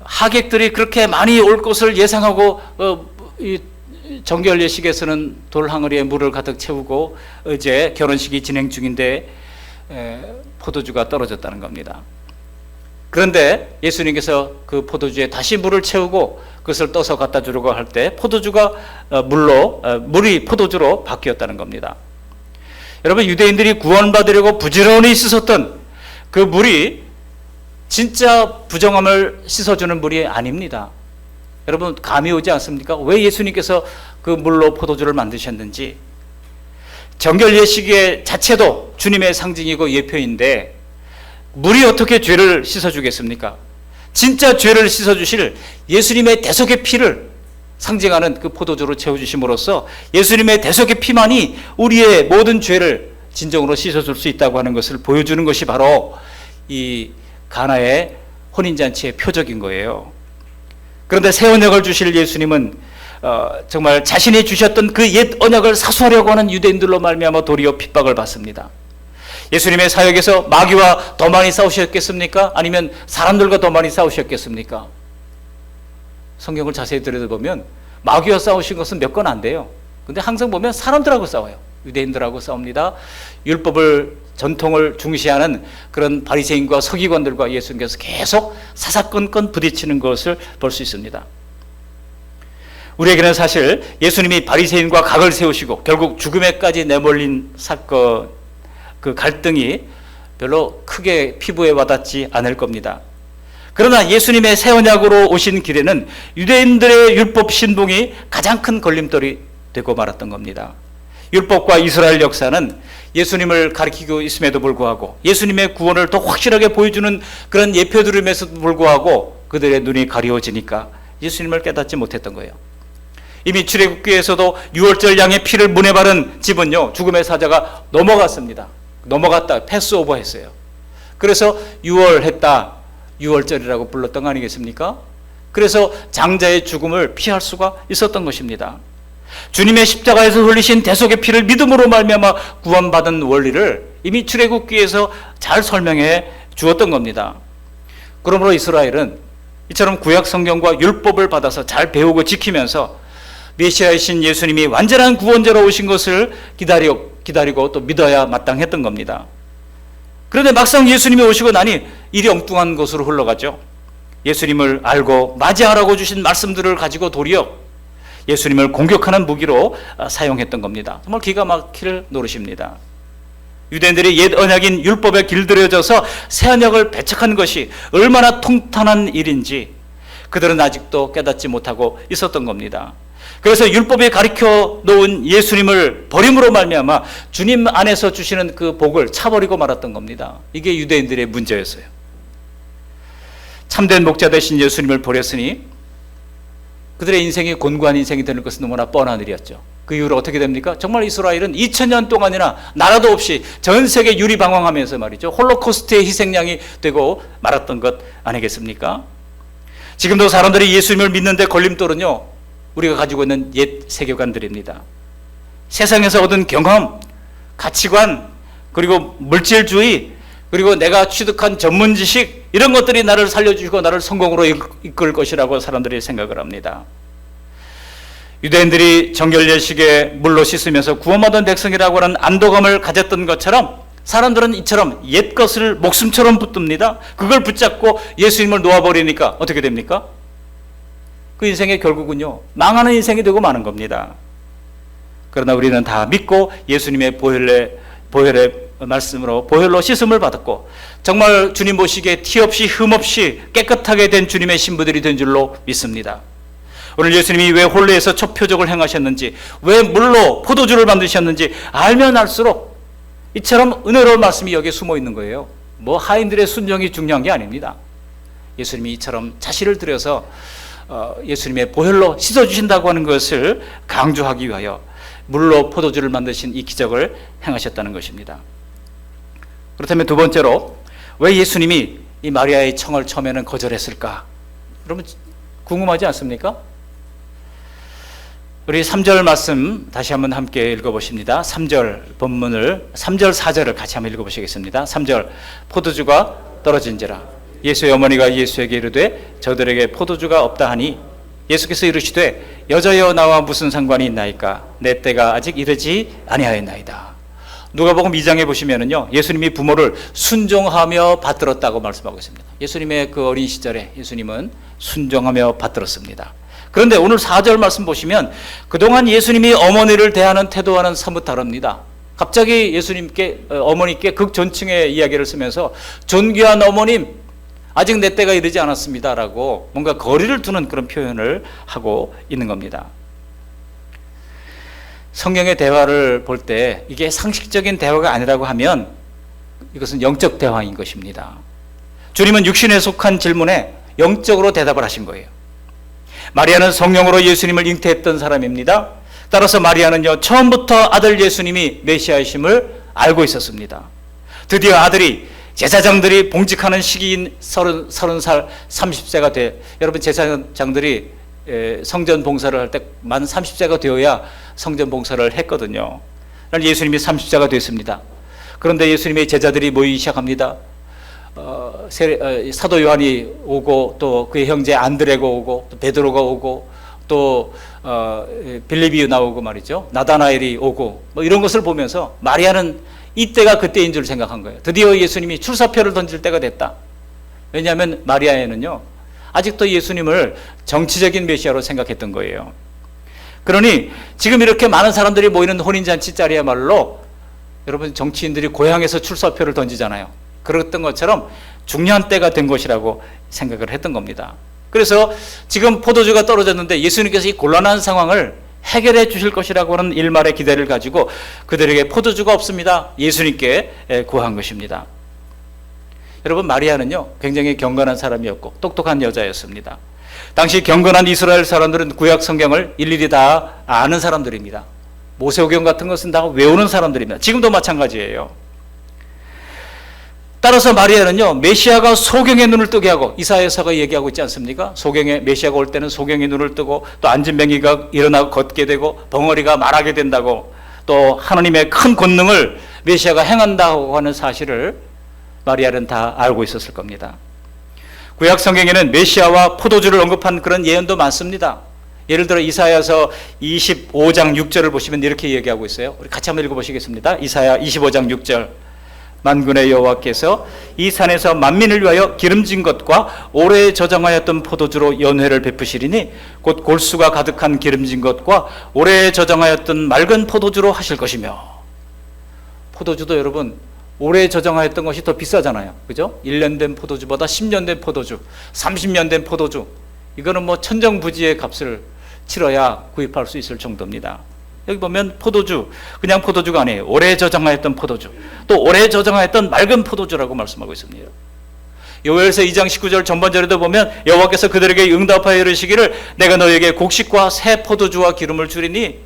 하객들이 그렇게 많이 올 것을 예상하고 이 정결 예식에서는 돌 항아리에 물을 가득 채우고 이제 결혼식이 진행 중인데 포도주가 떨어졌다는 겁니다. 그런데 예수님께서 그 포도주에 다시 물을 채우고 그것을 떠서 갖다 주려고 할 때 포도주가 물이 포도주로 바뀌었다는 겁니다. 여러분 유대인들이 구원받으려고 부지런히 씻었던 그 물이 진짜 부정함을 씻어주는 물이 아닙니다. 여러분 감이 오지 않습니까? 왜 예수님께서 그 물로 포도주를 만드셨는지. 정결 예식의 자체도 주님의 상징이고 예표인데 물이 어떻게 죄를 씻어주겠습니까? 진짜 죄를 씻어주실 예수님의 대속의 피를 상징하는 그 포도주로 채워주심으로써 예수님의 대속의 피만이 우리의 모든 죄를 진정으로 씻어줄 수 있다고 하는 것을 보여주는 것이 바로 이 가나의 혼인잔치의 표적인 거예요. 그런데 새 언약을 주실 예수님은 정말 자신이 주셨던 그 옛 언약을 사수하려고 하는 유대인들로 말미암아 도리어 핍박을 받습니다. 예수님의 사역에서 마귀와 더 많이 싸우셨겠습니까? 아니면 사람들과 더 많이 싸우셨겠습니까? 성경을 자세히 들여다보면 마귀와 싸우신 것은 몇 건 안 돼요. 근데 항상 보면 사람들하고 싸워요. 유대인들하고 싸웁니다. 율법을 전통을 중시하는 그런 바리새인과 서기관들과 예수님께서 계속 사사건건 부딪히는 것을 볼 수 있습니다. 우리에게는 사실 예수님이 바리새인과 각을 세우시고 결국 죽음에까지 내몰린 사건, 그 갈등이 별로 크게 피부에 와닿지 않을 겁니다. 그러나 예수님의 새 언약으로 오신 길에는 유대인들의 율법 신봉이 가장 큰 걸림돌이 되고 말았던 겁니다. 율법과 이스라엘 역사는 예수님을 가리키고 있음에도 불구하고 예수님의 구원을 더 확실하게 보여주는 그런 예표들임에도 불구하고 그들의 눈이 가려워지니까 예수님을 깨닫지 못했던 거예요. 이미 출애굽기에서도 유월절 양의 피를 문에 바른 집은요, 죽음의 사자가 넘어갔습니다. 넘어갔다, 패스오버 했어요. 그래서 유월했다, 유월절이라고 불렀던 거 아니겠습니까? 그래서 장자의 죽음을 피할 수가 있었던 것입니다. 주님의 십자가에서 흘리신 대속의 피를 믿음으로 말미암아 구원받은 원리를 이미 출애굽기에서 잘 설명해 주었던 겁니다. 그러므로 이스라엘은 이처럼 구약 성경과 율법을 받아서 잘 배우고 지키면서 메시아이신 예수님이 완전한 구원자로 오신 것을 기다리고 또 믿어야 마땅했던 겁니다. 그런데 막상 예수님이 오시고 나니 일이 엉뚱한 것으로 흘러가죠. 예수님을 알고 맞이하라고 주신 말씀들을 가지고 도리어 예수님을 공격하는 무기로 사용했던 겁니다. 정말 기가 막힐 노릇입니다. 유대인들이 옛 언약인 율법에 길들여져서 새 언약을 배척한 것이 얼마나 통탄한 일인지 그들은 아직도 깨닫지 못하고 있었던 겁니다. 그래서 율법에 가르쳐 놓은 예수님을 버림으로 말미암아 주님 안에서 주시는 그 복을 차버리고 말았던 겁니다. 이게 유대인들의 문제였어요. 참된 목자 되신 예수님을 버렸으니 그들의 인생이 곤고한 인생이 되는 것은 너무나 뻔한 일이었죠. 그 이후로 어떻게 됩니까? 정말 이스라엘은 2000년 동안이나 나라도 없이 전 세계 유리방황하면서 말이죠, 홀로코스트의 희생양이 되고 말았던 것 아니겠습니까? 지금도 사람들이 예수님을 믿는데 걸림돌은요, 우리가 가지고 있는 옛 세계관들입니다. 세상에서 얻은 경험, 가치관, 그리고 물질주의, 그리고 내가 취득한 전문 지식, 이런 것들이 나를 살려주시고 나를 성공으로 이끌 것이라고 사람들이 생각을 합니다. 유대인들이 정결 예식에 물로 씻으면서 구원받은 백성이라고 하는 안도감을 가졌던 것처럼 사람들은 이처럼 옛 것을 목숨처럼 붙듭니다. 그걸 붙잡고 예수님을 놓아버리니까 어떻게 됩니까? 그 인생의 결국은요, 망하는 인생이 되고 마는 겁니다. 그러나 우리는 다 믿고 예수님의 보혈의 말씀으로 보혈로 씻음을 받았고 정말 주님 보시기에 티 없이 흠 없이 깨끗하게 된 주님의 신부들이 된 줄로 믿습니다. 오늘 예수님이 왜 홀례에서 첫 표적을 행하셨는지, 왜 물로 포도주를 만드셨는지 알면 알수록 이처럼 은혜로운 말씀이 여기에 숨어 있는 거예요. 뭐 하인들의 순종이 중요한 게 아닙니다. 예수님이 이처럼 자신을 들여서 예수님의 보혈로 씻어주신다고 하는 것을 강조하기 위하여 물로 포도주를 만드신 이 기적을 행하셨다는 것입니다. 그렇다면 두 번째로 왜 예수님이 이 마리아의 청을 처음에는 거절했을까? 여러분 궁금하지 않습니까? 우리 3절 말씀 다시 한번 함께 읽어보십니다. 3절 본문을 3절 4절을 같이 한번 읽어보시겠습니다. 3절 포도주가 떨어진지라 예수의 어머니가 예수에게 이르되 저들에게 포도주가 없다 하니 예수께서 이르시되 여자여 나와 무슨 상관이 있나이까 내 때가 아직 이르지 아니하였나이다. 누가복음 2장에 보시면은요, 예수님이 부모를 순종하며 받들었다고 말씀하고 있습니다. 예수님의 그 어린 시절에 예수님은 순종하며 받들었습니다. 그런데 오늘 4절 말씀 보시면 그동안 예수님이 어머니를 대하는 태도와는 사뭇 다릅니다. 갑자기 예수님께 어머니께 극존칭의 이야기를 쓰면서 존귀한 어머님 아직 내 때가 이르지 않았습니다 라고 뭔가 거리를 두는 그런 표현을 하고 있는 겁니다. 성경의 대화를 볼 때 이게 상식적인 대화가 아니라고 하면 이것은 영적 대화인 것입니다. 주님은 육신에 속한 질문에 영적으로 대답을 하신 거예요. 마리아는 성령으로 예수님을 잉태했던 사람입니다. 따라서 마리아는요, 처음부터 아들 예수님이 메시아이심을 알고 있었습니다. 드디어 아들이 제사장들이 봉직하는 시기인 30살 30세가 돼, 여러분 제사장들이 성전 봉사를 할 때 만 30세가 되어야 성전 봉사를 했거든요. 예수님이 30세가 됐습니다. 그런데 예수님의 제자들이 모이기 시작합니다. 사도 요한이 오고 또 그의 형제 안드레가 오고 또 베드로가 오고 또 빌립이 나오고 말이죠. 나다나엘이 오고 뭐 이런 것을 보면서 마리아는 이때가 그때인 줄 생각한 거예요. 드디어 예수님이 출사표를 던질 때가 됐다. 왜냐하면 마리아에는요, 아직도 예수님을 정치적인 메시아로 생각했던 거예요. 그러니 지금 이렇게 많은 사람들이 모이는 혼인잔치 자리야말로 여러분 정치인들이 고향에서 출사표를 던지잖아요. 그랬던 것처럼 중요한 때가 된 것이라고 생각을 했던 겁니다. 그래서 지금 포도주가 떨어졌는데 예수님께서 이 곤란한 상황을 해결해 주실 것이라고 하는 일말의 기대를 가지고 그들에게 포도주가 없습니다. 예수님께 구한 것입니다. 여러분, 마리아는요, 굉장히 경건한 사람이었고 똑똑한 여자였습니다. 당시 경건한 이스라엘 사람들은 구약 성경을 일일이 다 아는 사람들입니다. 모세오경 같은 것은 다 외우는 사람들입니다. 지금도 마찬가지예요. 따라서 마리아는요, 메시아가 소경의 눈을 뜨게 하고, 이사야서가 얘기하고 있지 않습니까? 소경의 메시아가 올 때는 소경의 눈을 뜨고, 또 앉은 뱅이가 일어나고 걷게 되고, 벙어리가 말하게 된다고, 또 하나님의 큰 권능을 메시아가 행한다고 하는 사실을 마리아는 다 알고 있었을 겁니다. 구약 성경에는 메시아와 포도주를 언급한 그런 예언도 많습니다. 예를 들어 이사야서 25장 6절을 보시면 이렇게 얘기하고 있어요. 우리 같이 한번 읽어보시겠습니다. 이사야 25장 6절. 만군의 여호와께서 이 산에서 만민을 위하여 기름진 것과 오래 저장하였던 포도주로 연회를 베푸시리니 곧 골수가 가득한 기름진 것과 오래 저장하였던 맑은 포도주로 하실 것이며. 포도주도 여러분, 오래 저장하였던 것이 더 비싸잖아요. 그죠? 1년 된 포도주보다 10년 된 포도주, 30년 된 포도주, 이거는 뭐 천정부지의 값을 치러야 구입할 수 있을 정도입니다. 여기 보면 포도주, 그냥 포도주가 아니에요. 오래 저장하였던 포도주, 또 오래 저장하였던 맑은 포도주라고 말씀하고 있습니다. 요엘서 2장 19절 전반절에도 보면 여호와께서 그들에게 응답하여 이르시기를 내가 너희에게 곡식과 새 포도주와 기름을 주리니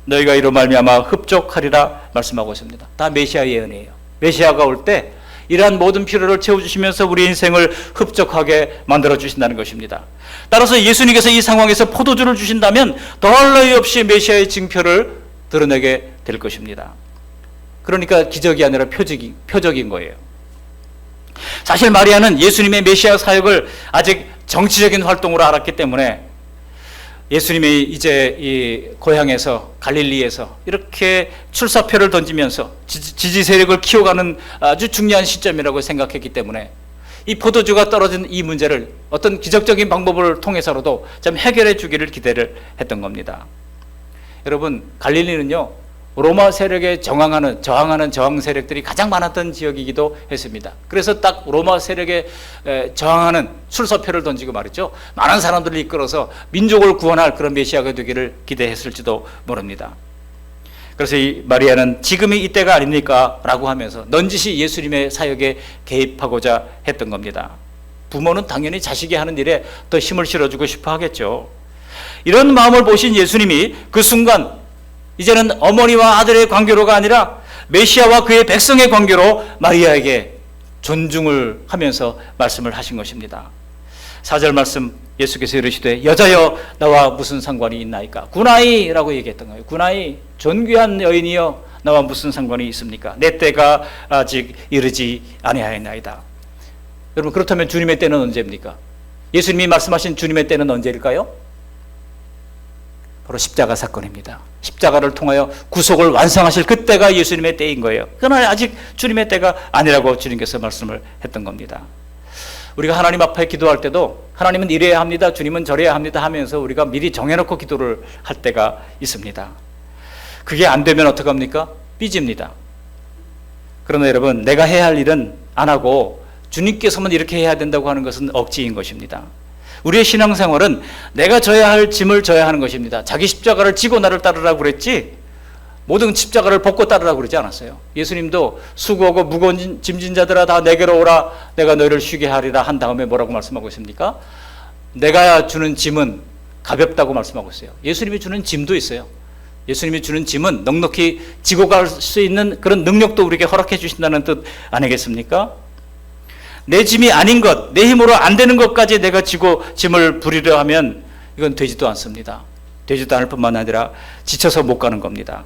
너희가 이로 말미암아 흡족하리라 말씀하고 있습니다. 다 메시아 예언이에요. 메시아가 올 때 이러한 모든 필요를 채워주시면서 우리 인생을 흡족하게 만들어주신다는 것입니다. 따라서 예수님께서 이 상황에서 포도주를 주신다면 더할 나위 없이 메시아의 징표를 드러내게 될 것입니다. 그러니까 기적이 아니라 표적인 거예요. 사실 마리아는 예수님의 메시아 사역을 아직 정치적인 활동으로 알았기 때문에 예수님이 이제 이 고향에서 갈릴리에서 이렇게 출사표를 던지면서 지지 세력을 키워가는 아주 중요한 시점이라고 생각했기 때문에 이 포도주가 떨어진 이 문제를 어떤 기적적인 방법을 통해서라도 좀 해결해 주기를 기대를 했던 겁니다. 여러분, 갈릴리는요, 로마 세력에 저항하는 저항 세력들이 가장 많았던 지역이기도 했습니다. 그래서 딱 로마 세력에 저항하는 출사표를 던지고 말이죠, 많은 사람들을 이끌어서 민족을 구원할 그런 메시아가 되기를 기대했을지도 모릅니다. 그래서 이 마리아는 지금이 이때가 아닙니까? 라고 하면서 넌지시 예수님의 사역에 개입하고자 했던 겁니다. 부모는 당연히 자식이 하는 일에 더 힘을 실어주고 싶어 하겠죠. 이런 마음을 보신 예수님이 그 순간 이제는 어머니와 아들의 관계로가 아니라 메시아와 그의 백성의 관계로 마리아에게 존중을 하면서 말씀을 하신 것입니다. 4절 말씀, 예수께서 이르시되 여자여 나와 무슨 상관이 있나이까? 구나이라고 얘기했던 거예요. 구나이, 존귀한 여인이여 나와 무슨 상관이 있습니까? 내 때가 아직 이르지 아니하였나이다. 여러분, 그렇다면 주님의 때는 언제입니까? 예수님이 말씀하신 주님의 때는 언제일까요? 바로 십자가 사건입니다. 십자가를 통하여 구속을 완성하실 그때가 예수님의 때인 거예요. 그러나 아직 주님의 때가 아니라고 주님께서 말씀을 했던 겁니다. 우리가 하나님 앞에 기도할 때도 하나님은 이래야 합니다, 주님은 저래야 합니다 하면서 우리가 미리 정해놓고 기도를 할 때가 있습니다. 그게 안 되면 어떡합니까? 삐집니다. 그러나 여러분, 내가 해야 할 일은 안 하고 주님께서만 이렇게 해야 된다고 하는 것은 억지인 것입니다. 우리의 신앙생활은 내가 져야 할 짐을 져야 하는 것입니다. 자기 십자가를 지고 나를 따르라고 그랬지 모든 십자가를 벗고 따르라고 그러지 않았어요. 예수님도 수고하고 무거운 짐진 자들아 다 내게로 오라 내가 너희를 쉬게 하리라 한 다음에 뭐라고 말씀하고 있습니까? 내가 주는 짐은 가볍다고 말씀하고 있어요. 예수님이 주는 짐도 있어요. 예수님이 주는 짐은 넉넉히 지고 갈 수 있는 그런 능력도 우리에게 허락해 주신다는 뜻 아니겠습니까? 내 짐이 아닌 것, 내 힘으로 안 되는 것까지 내가 지고 짐을 부리려 하면 이건 되지도 않습니다. 되지도 않을 뿐만 아니라 지쳐서 못 가는 겁니다.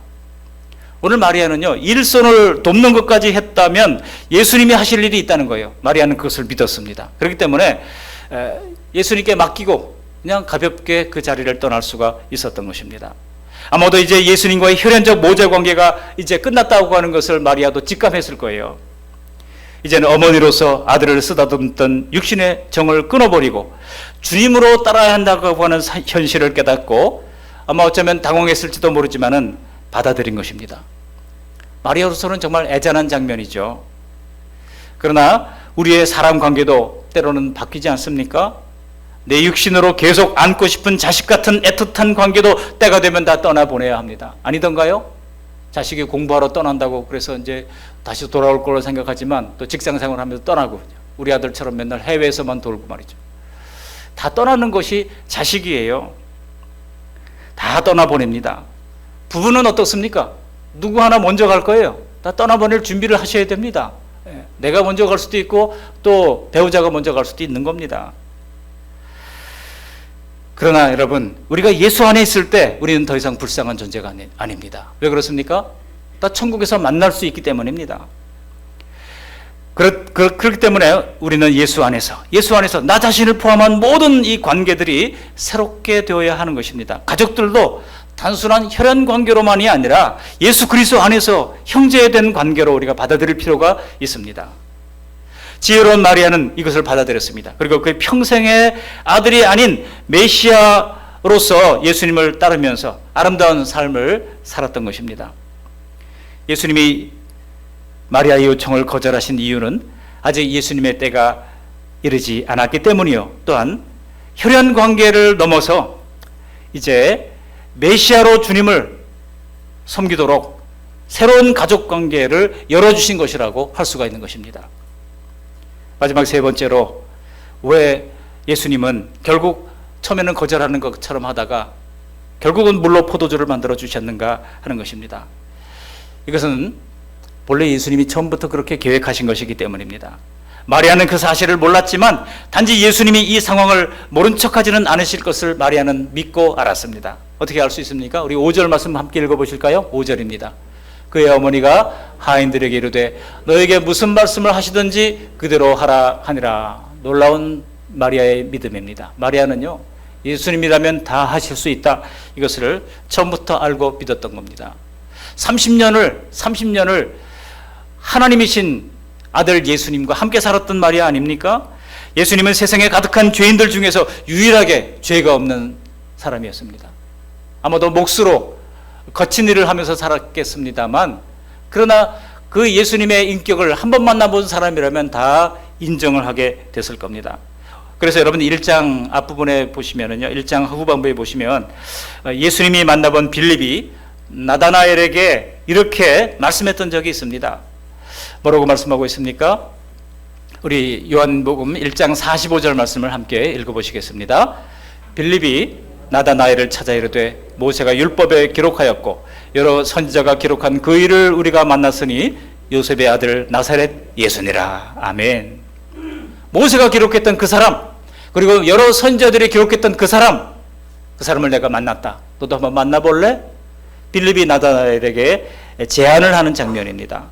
오늘 마리아는요, 일손을 돕는 것까지 했다면 예수님이 하실 일이 있다는 거예요. 마리아는 그것을 믿었습니다. 그렇기 때문에 예수님께 맡기고 그냥 가볍게 그 자리를 떠날 수가 있었던 것입니다. 아마도 이제 예수님과의 혈연적 모제 관계가 이제 끝났다고 하는 것을 마리아도 직감했을 거예요. 이제는 어머니로서 아들을 쓰다듬던 육신의 정을 끊어버리고 주님으로 따라야 한다고 하는 현실을 깨닫고 아마 어쩌면 당황했을지도 모르지만은 받아들인 것입니다. 마리아로서는 정말 애잔한 장면이죠. 그러나 우리의 사람 관계도 때로는 바뀌지 않습니까? 내 육신으로 계속 안고 싶은 자식 같은 애틋한 관계도 때가 되면 다 떠나보내야 합니다. 아니던가요? 자식이 공부하러 떠난다고 그래서 이제 다시 돌아올 걸로 생각하지만 또 직장생활 하면서 떠나고, 우리 아들처럼 맨날 해외에서만 돌고 말이죠. 다 떠나는 것이 자식이에요. 다 떠나보냅니다. 부부는 어떻습니까? 누구 하나 먼저 갈 거예요. 다 떠나보낼 준비를 하셔야 됩니다. 내가 먼저 갈 수도 있고 또 배우자가 먼저 갈 수도 있는 겁니다. 그러나 여러분, 우리가 예수 안에 있을 때 우리는 더 이상 불쌍한 존재가 아닙니다. 왜 그렇습니까? 다 천국에서 만날 수 있기 때문입니다. 그렇기 때문에 우리는 예수 안에서 나 자신을 포함한 모든 이 관계들이 새롭게 되어야 하는 것입니다. 가족들도 단순한 혈연 관계로만이 아니라 예수 그리스도 안에서 형제된 관계로 우리가 받아들일 필요가 있습니다. 지혜로운 마리아는 이것을 받아들였습니다. 그리고 그 평생의 아들이 아닌 메시아로서 예수님을 따르면서 아름다운 삶을 살았던 것입니다. 예수님이 마리아의 요청을 거절하신 이유는 아직 예수님의 때가 이르지 않았기 때문이요, 또한 혈연 관계를 넘어서 이제 메시아로 주님을 섬기도록 새로운 가족 관계를 열어주신 것이라고 할 수가 있는 것입니다. 마지막 세 번째로, 왜 예수님은 결국 처음에는 거절하는 것처럼 하다가 결국은 물로 포도주를 만들어 주셨는가 하는 것입니다. 이것은 본래 예수님이 처음부터 그렇게 계획하신 것이기 때문입니다. 마리아는 그 사실을 몰랐지만 단지 예수님이 이 상황을 모른 척하지는 않으실 것을 마리아는 믿고 알았습니다. 어떻게 알 수 있습니까? 우리 5절 말씀 함께 읽어보실까요? 5절입니다. 그의 어머니가 하인들에게 이르되 너에게 무슨 말씀을 하시든지 그대로 하라 하니라. 놀라운 마리아의 믿음입니다. 마리아는요, 예수님이라면 다 하실 수 있다, 이것을 처음부터 알고 믿었던 겁니다. 30년을 하나님이신 아들 예수님과 함께 살았던 마리아 아닙니까? 예수님은 세상에 가득한 죄인들 중에서 유일하게 죄가 없는 사람이었습니다. 아마도 몫으로 거친 일을 하면서 살았겠습니다만, 그러나 그 예수님의 인격을 한 번 만나본 사람이라면 다 인정을 하게 됐을 겁니다. 그래서 여러분 1장 앞부분에 보시면은요, 1장 후반부에 보시면 예수님이 만나본 빌립이 나다나엘에게 이렇게 말씀했던 적이 있습니다. 뭐라고 말씀하고 있습니까? 우리 요한복음 1장 45절 말씀을 함께 읽어보시겠습니다. 빌립이 나다나엘을 찾아 이르되 모세가 율법에 기록하였고 여러 선지자가 기록한 그 일을 우리가 만났으니 요셉의 아들 나사렛 예수니라. 아멘. 모세가 기록했던 그 사람, 그리고 여러 선지자들이 기록했던 그 사람을 내가 만났다. 너도 한번 만나볼래? 빌립이 나다나엘에게 제안을 하는 장면입니다.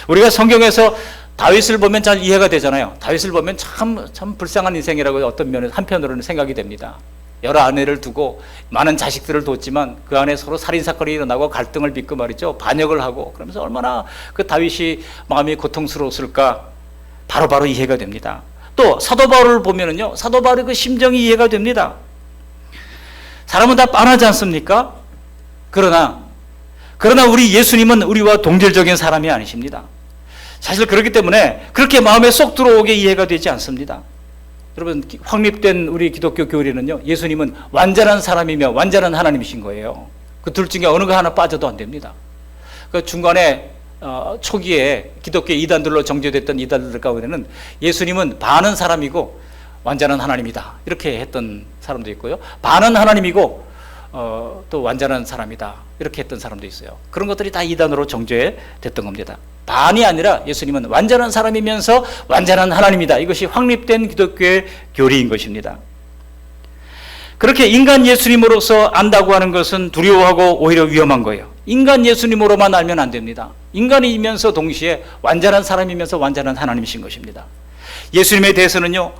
우리가 성경에서 다윗을 보면 잘 이해가 되잖아요. 다윗을 보면 참 불쌍한 인생이라고 어떤 면에서 한편으로는 생각이 됩니다. 여러 아내를 두고 많은 자식들을 뒀지만 그 안에 서로 살인사건이 일어나고 갈등을 빚고 말이죠, 반역을 하고, 그러면서 얼마나 그 다윗이 마음이 고통스러웠을까 바로바로 이해가 됩니다. 또 사도 바울을 보면은요, 사도 바울의 그 심정이 이해가 됩니다. 사람은 다 빤하지 않습니까? 그러나 우리 예수님은 우리와 동질적인 사람이 아니십니다. 사실 그렇기 때문에 그렇게 마음에 쏙 들어오게 이해가 되지 않습니다. 여러분, 확립된 우리 기독교 교리는요, 예수님은 완전한 사람이며 완전한 하나님이신 거예요. 그 둘 중에 어느 거 하나 빠져도 안 됩니다. 그 중간에 초기에 기독교 이단들로 정죄됐던 이단들 가운데는 예수님은 반은 사람이고 완전한 하나님이다, 이렇게 했던 사람도 있고요, 반은 하나님이고 또 완전한 사람이다, 이렇게 했던 사람도 있어요. 그런 것들이 다 이단으로 정죄됐던 겁니다. 반이 아니라 예수님은 완전한 사람이면서 완전한 하나님이다, 이것이 확립된 기독교의 교리인 것입니다. 그렇게 인간 예수님으로서 안다고 하는 것은 두려워하고 오히려 위험한 거예요. 인간 예수님으로만 알면 안 됩니다. 인간이면서 동시에 완전한 사람이면서 완전한 하나님이신 것입니다. 예수님에 대해서는요,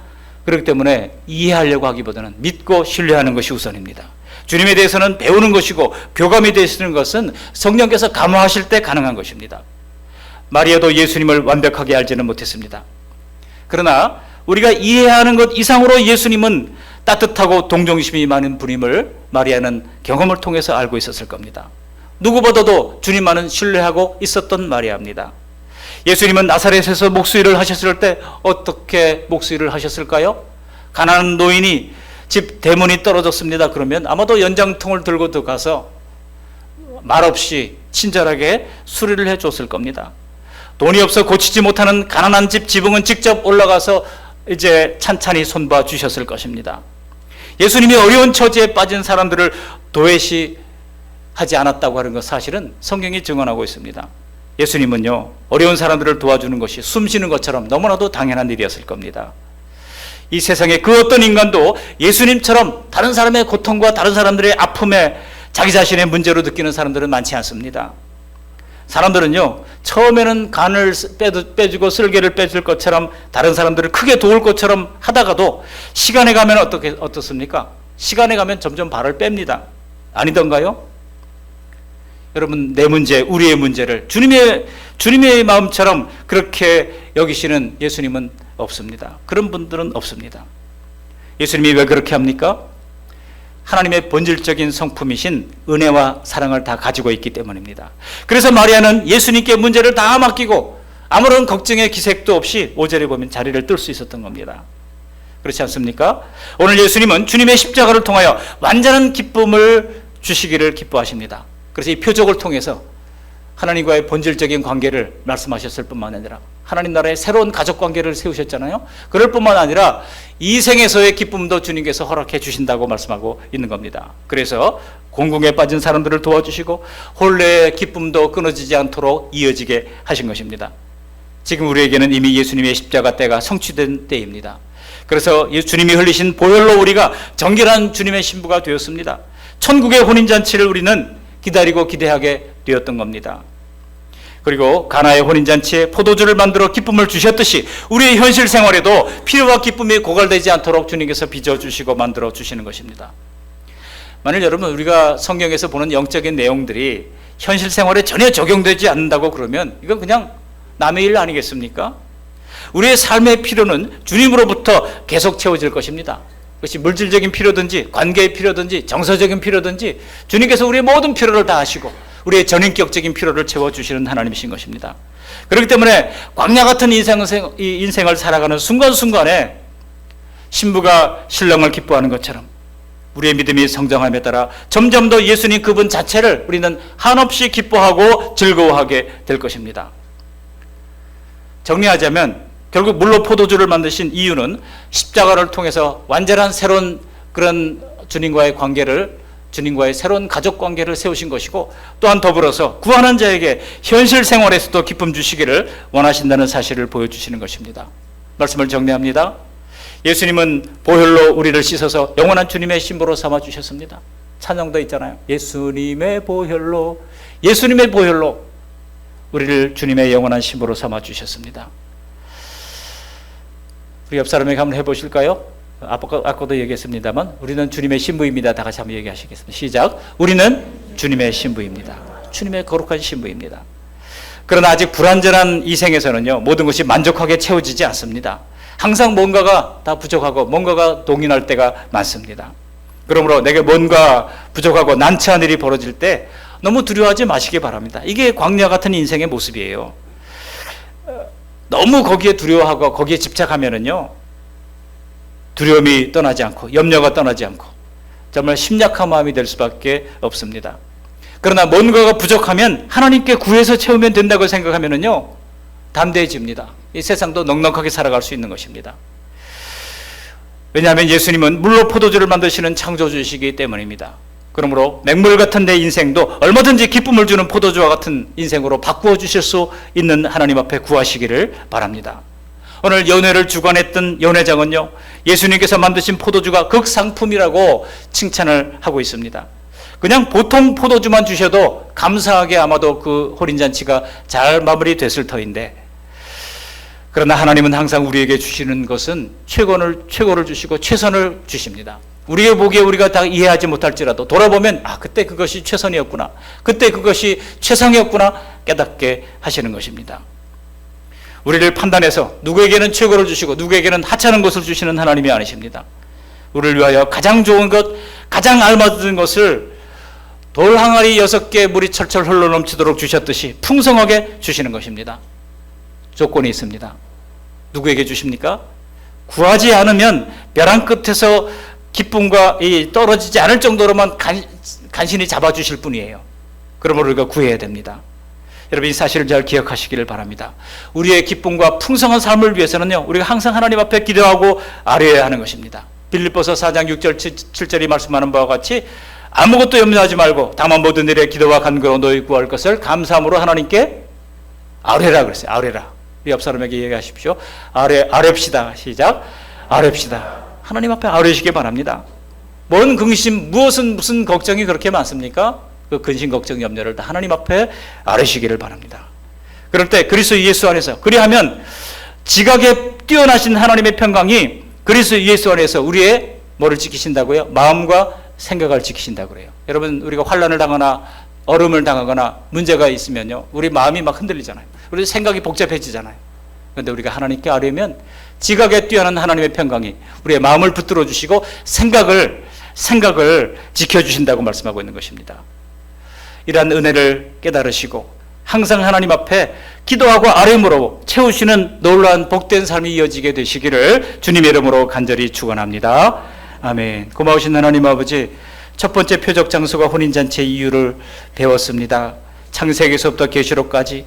그렇기 때문에 이해하려고 하기보다는 믿고 신뢰하는 것이 우선입니다. 주님에 대해서는 배우는 것이고 교감이 되시는 것은 성령께서 감화하실 때 가능한 것입니다. 마리아도 예수님을 완벽하게 알지는 못했습니다. 그러나 우리가 이해하는 것 이상으로 예수님은 따뜻하고 동정심이 많은 분임을 마리아는 경험을 통해서 알고 있었을 겁니다. 누구보다도 주님만은 신뢰하고 있었던 마리아입니다. 예수님은 나사렛에서 목수일을 하셨을 때 어떻게 목수일을 하셨을까요? 가난한 노인이 집 대문이 떨어졌습니다. 그러면 아마도 연장통을 들고 들어가서 말없이 친절하게 수리를 해줬을 겁니다. 돈이 없어 고치지 못하는 가난한 집 지붕은 직접 올라가서 이제 찬찬히 손봐 주셨을 것입니다. 예수님이 어려운 처지에 빠진 사람들을 도외시하지 않았다고 하는 것 사실은 성경이 증언하고 있습니다. 예수님은요, 어려운 사람들을 도와주는 것이 숨 쉬는 것처럼 너무나도 당연한 일이었을 겁니다. 이 세상에 그 어떤 인간도 예수님처럼 다른 사람의 고통과 다른 사람들의 아픔에 자기 자신의 문제로 느끼는 사람들은 많지 않습니다. 사람들은요, 처음에는 간을 빼주고 쓸개를 빼줄 것처럼 다른 사람들을 크게 도울 것처럼 하다가도 시간에 가면 어떻습니까? 시간에 가면 점점 발을 뺍니다. 아니던가요? 여러분, 내 문제, 우리의 문제를 주님의 마음처럼 그렇게 여기시는 예수님은 없습니다. 그런 분들은 없습니다. 예수님이 왜 그렇게 합니까? 하나님의 본질적인 성품이신 은혜와 사랑을 다 가지고 있기 때문입니다. 그래서 마리아는 예수님께 문제를 다 맡기고 아무런 걱정의 기색도 없이 5절에 보면 자리를 뜰 수 있었던 겁니다. 그렇지 않습니까? 오늘 예수님은 주님의 십자가를 통하여 완전한 기쁨을 주시기를 기뻐하십니다. 그래서 이 표적을 통해서 하나님과의 본질적인 관계를 말씀하셨을 뿐만 아니라 하나님 나라의 새로운 가족 관계를 세우셨잖아요. 그럴 뿐만 아니라 이 생에서의 기쁨도 주님께서 허락해 주신다고 말씀하고 있는 겁니다. 그래서 공공에 빠진 사람들을 도와주시고 혼례의 기쁨도 끊어지지 않도록 이어지게 하신 것입니다. 지금 우리에게는 이미 예수님의 십자가 때가 성취된 때입니다. 그래서 주님이 흘리신 보혈로 우리가 정결한 주님의 신부가 되었습니다. 천국의 혼인잔치를 우리는 기다리고 기대하게 되었던 겁니다. 그리고 가나의 혼인잔치에 포도주를 만들어 기쁨을 주셨듯이 우리의 현실 생활에도 피로와 기쁨이 고갈되지 않도록 주님께서 빚어주시고 만들어 주시는 것입니다. 만일 여러분 우리가 성경에서 보는 영적인 내용들이 현실 생활에 전혀 적용되지 않는다고 그러면 이건 그냥 남의 일 아니겠습니까? 우리의 삶의 필요는 주님으로부터 계속 채워질 것입니다. 그것이 물질적인 필요든지 관계의 필요든지 정서적인 필요든지 주님께서 우리의 모든 필요를 다 하시고 우리의 전인격적인 필요를 채워주시는 하나님이신 것입니다. 그렇기 때문에 광야 같은 인생을 살아가는 순간순간에 신부가 신랑을 기뻐하는 것처럼 우리의 믿음이 성장함에 따라 점점 더 예수님 그분 자체를 우리는 한없이 기뻐하고 즐거워하게 될 것입니다. 정리하자면 결국 물로 포도주를 만드신 이유는 십자가를 통해서 완전한 새로운 그런 주님과의 새로운 가족 관계를 세우신 것이고 또한 더불어서 구하는 자에게 현실 생활에서도 기쁨 주시기를 원하신다는 사실을 보여주시는 것입니다. 말씀을 정리합니다. 예수님은 보혈로 우리를 씻어서 영원한 주님의 신부로 삼아주셨습니다. 찬양도 있잖아요. 예수님의 보혈로 우리를 주님의 영원한 신부로 삼아주셨습니다. 우리 옆 사람에게 한번 해보실까요? 아까도 얘기했습니다만 우리는 주님의 신부입니다. 다 같이 한번 얘기하시겠습니다. 시작. 우리는 주님의 신부입니다. 주님의 거룩한 신부입니다. 그러나 아직 불완전한 이 생에서는요, 모든 것이 만족하게 채워지지 않습니다. 항상 뭔가가 다 부족하고 뭔가가 동인할 때가 많습니다. 그러므로 내게 뭔가 부족하고 난처한 일이 벌어질 때 너무 두려워하지 마시기 바랍니다. 이게 광야 같은 인생의 모습이에요. 너무 거기에 두려워하고 거기에 집착하면은요, 두려움이 떠나지 않고 염려가 떠나지 않고 정말 심약한 마음이 될 수밖에 없습니다. 그러나 뭔가가 부족하면 하나님께 구해서 채우면 된다고 생각하면은요, 담대해집니다. 이 세상도 넉넉하게 살아갈 수 있는 것입니다. 왜냐하면 예수님은 물로 포도주를 만드시는 창조주시기 때문입니다. 그러므로 맹물 같은 내 인생도 얼마든지 기쁨을 주는 포도주와 같은 인생으로 바꾸어 주실 수 있는 하나님 앞에 구하시기를 바랍니다. 오늘 연회를 주관했던 연회장은요, 예수님께서 만드신 포도주가 극상품이라고 칭찬을 하고 있습니다. 그냥 보통 포도주만 주셔도 감사하게 아마도 그 혼인잔치가 잘 마무리됐을 터인데, 그러나 하나님은 항상 우리에게 주시는 것은 최고를 주시고 최선을 주십니다. 우리의 보기에 우리가 다 이해하지 못할지라도 돌아보면 그때 그것이 최선이었구나, 그때 그것이 최상이었구나 깨닫게 하시는 것입니다. 우리를 판단해서 누구에게는 최고를 주시고 누구에게는 하찮은 것을 주시는 하나님이 아니십니다. 우리를 위하여 가장 좋은 것, 가장 알맞은 것을 돌 항아리 6개 물이 철철 흘러넘치도록 주셨듯이 풍성하게 주시는 것입니다. 조건이 있습니다. 누구에게 주십니까? 구하지 않으면 벼랑 끝에서 기쁨과 이 떨어지지 않을 정도로만 간신히 잡아주실 분이에요. 그러므로 우리가 구해야 됩니다. 여러분 이 사실을 잘 기억하시기를 바랍니다. 우리의 기쁨과 풍성한 삶을 위해서는요, 우리가 항상 하나님 앞에 기도하고 아뢰어야 하는 것입니다. 빌립보서 4장 6절 7절이 말씀하는 바와 같이 아무것도 염려하지 말고 다만 모든 일에 기도와 간구로 너희 구할 것을 감사함으로 하나님께 아뢰라 그랬어요. 아뢰라. 옆 사람에게 얘기하십시오. 아뢰읍시다. 시작. 아뢰읍시다. 하나님 앞에 아뢰시기 바랍니다. 뭔 근심, 무슨 걱정이 그렇게 많습니까? 그 근심, 걱정, 염려를 다 하나님 앞에 아뢰시기를 바랍니다. 그럴 때 그리스도 예수 안에서, 그리하면 지각에 뛰어나신 하나님의 평강이 그리스도 예수 안에서 우리의 뭐를 지키신다고요? 마음과 생각을 지키신다고 그래요. 여러분 우리가 환난을 당하나 얼음을 당하거나 문제가 있으면요, 우리 마음이 막 흔들리잖아요. 우리 생각이 복잡해지잖아요. 그런데 우리가 하나님께 아뢰면 지각에 뛰어난 하나님의 평강이 우리의 마음을 붙들어 주시고 생각을 지켜주신다고 말씀하고 있는 것입니다. 이러한 은혜를 깨달으시고 항상 하나님 앞에 기도하고 아뢰므로 채우시는 놀라운 복된 삶이 이어지게 되시기를 주님의 이름으로 간절히 축원합니다. 아멘. 고마우신 하나님 아버지, 첫 번째 표적 장소가 혼인잔치의 이유를 배웠습니다. 창세기에서부터 계시록까지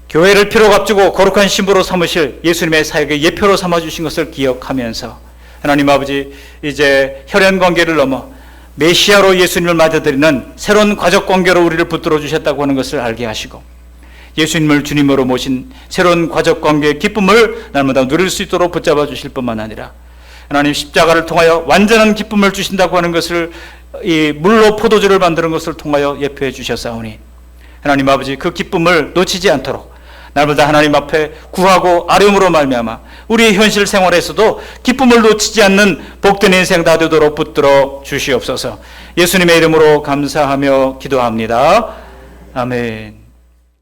교회를 피로 값주고 거룩한 신부로 삼으실 예수님의 사역의 예표로 삼아주신 것을 기억하면서 하나님 아버지, 이제 혈연 관계를 넘어 메시아로 예수님을 맞아들이는 새로운 가족 관계로 우리를 붙들어 주셨다고 하는 것을 알게 하시고 예수님을 주님으로 모신 새로운 가족 관계의 기쁨을 날마다 누릴 수 있도록 붙잡아 주실 뿐만 아니라 하나님 십자가를 통하여 완전한 기쁨을 주신다고 하는 것을 이 물로 포도주를 만드는 것을 통하여 예표해 주셨사오니 하나님 아버지, 그 기쁨을 놓치지 않도록 날마다 하나님 앞에 구하고 아뢰음으로 말미암아 우리의 현실 생활에서도 기쁨을 놓치지 않는 복된 인생 다 되도록 붙들어 주시옵소서. 예수님의 이름으로 감사하며 기도합니다. 아멘.